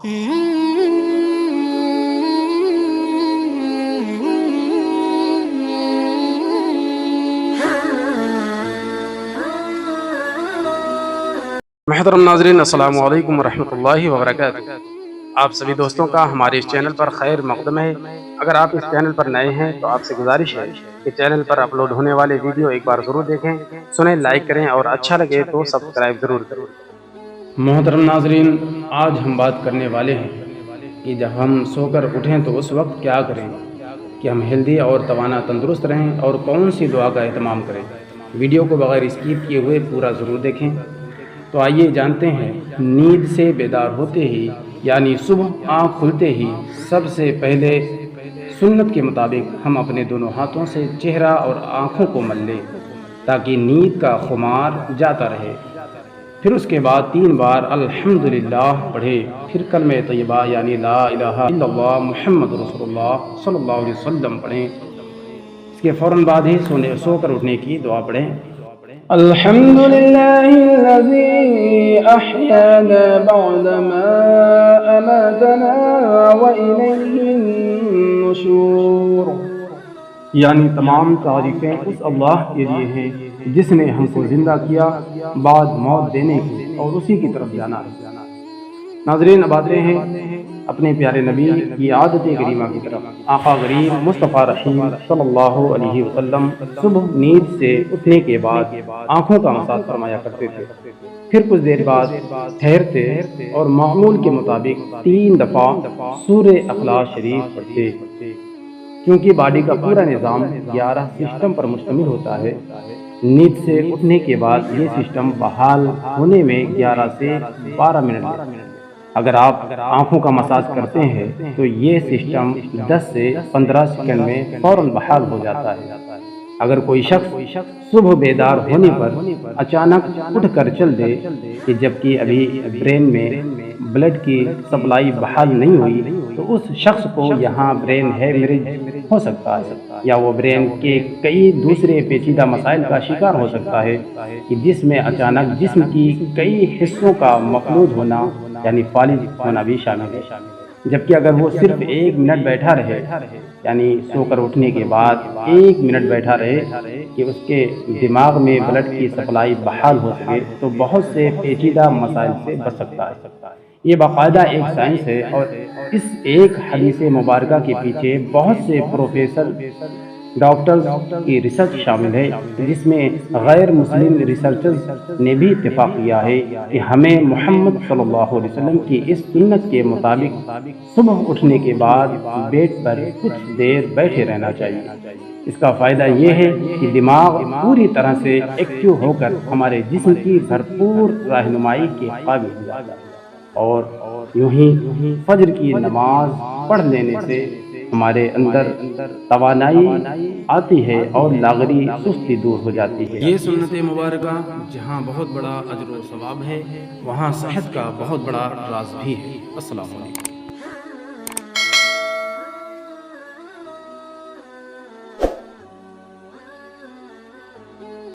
محترم ناظرین، السلام علیکم ورحمۃ اللہ وبرکاتہ۔ آپ سبھی دوستوں کا ہمارے اس چینل پر خیر مقدم ہے۔ اگر آپ اس چینل پر نئے ہیں تو آپ سے گزارش ہے کہ چینل پر اپلوڈ ہونے والے ویڈیو ایک بار ضرور دیکھیں، سنیں، لائک کریں اور اچھا لگے تو سبسکرائب ضرور کریں۔ محترم ناظرین، آج ہم بات کرنے والے ہیں کہ جب ہم سو کر اٹھیں تو اس وقت کیا کریں کہ ہم ہیلدی اور توانا تندرست رہیں، اور کون سی دعا کا اہتمام کریں۔ ویڈیو کو بغیر اسکپ کیے ہوئے پورا ضرور دیکھیں۔ تو آئیے جانتے ہیں، نیند سے بیدار ہوتے ہی یعنی صبح آنکھ کھلتے ہی سب سے پہلے سنت کے مطابق ہم اپنے دونوں ہاتھوں سے چہرہ اور آنکھوں کو مل لیں تاکہ نیند کا خمار جاتا رہے۔ پھر اس کے بعد 3 بار الحمدللہ پڑھے، پھر کلمہ طیبہ یعنی لا الہ الا اللہ محمد رسول اللہ صلی اللہ علیہ وسلم پڑھیں۔ اس کے فوراً بعد ہی سو کر اٹھنے کی دعا پڑھیں۔ الحمد لله الذي أحيانا بعدما أماتنا وإليه النشور، یعنی تمام تعریفیں اس اللہ کے لیے ہیں جس نے ہم کو زندہ کیا بعد موت دینے کی، اور اسی کی طرف جانا ہے۔ ناظرین، اب آتے ہیں اپنے پیارے نبی کی عادت کریمہ کی طرف۔ آقا غریب مصطفیٰ رحیم صلی اللہ علیہ وسلم صبح نیند سے اٹھنے کے بعد آنکھوں کا مساج فرمایا کرتے تھے، پھر کچھ دیر بعد ٹھہرتے اور معمول کے مطابق 3 دفعہ سورہ اخلاص شریف پڑھتے۔ کیونکہ باڈی کا پورا نظام 11 سسٹم پر مشتمل ہوتا ہے، نیند سے اٹھنے کے بعد یہ سسٹم بحال ہونے میں 11 سے 12 منٹ لگتے ہیں۔ اگر آپ آنکھوں کا مساج کرتے ہیں تو یہ سسٹم 10 سے 15 سیکنڈ میں فوراً بحال ہو جاتا ہے۔ اگر کوئی شخص صبح بیدار ہونے پر اچانک اٹھ کر چل دے کہ جبکہ ابھی برین میں بلڈ کی سپلائی بحال نہیں ہوئی، تو اس شخص کو یہاں برین ہیمریج ہو سکتا ہے، یا وہ برین کے کئی دوسرے پیچیدہ مسائل کا شکار ہو سکتا ہے کہ جس میں اچانک جسم کی کئی حصوں کا مفلوج ہونا یعنی فالج ہونا بھی شامل ہے۔ جبکہ اگر وہ صرف 1 منٹ بیٹھا رہے، یعنی سو کر اٹھنے کے بعد 1 منٹ بیٹھا رہے کہ اس کے دماغ میں بلڈ کی سپلائی بحال ہو سکے، تو بہت سے پیچیدہ مسائل سے بچ سکتا ہے۔ یہ باقاعدہ ایک سائنس ہے، اور اس ایک حدیث مبارکہ کے پیچھے بہت سے پروفیسر ڈاکٹرز کی ریسرچ شامل ہے، جس میں غیر مسلم ریسرچرز نے بھی اتفاق کیا ہے کہ ہمیں محمد صلی اللہ علیہ وسلم کی اس سنت کے مطابق صبح اٹھنے کے بعد بیڈ پر کچھ دیر بیٹھے رہنا چاہیے۔ اس کا فائدہ یہ ہے کہ دماغ پوری طرح سے ایکٹیو ہو کر ہمارے جسم کی بھرپور رہنمائی کے قابل ہو جاتا ہے، اور یوں ہی فجر کی نماز پڑھ لینے سے ہمارے اندر توانائی آتی ہے اور لاغری سستی دور ہو جاتی ہے۔ یہ سنت مبارکہ جہاں بہت بڑا اجر و ثواب ہے، وہاں صحت کا بہت بڑا راز بھی ہے۔ السلام علیکم۔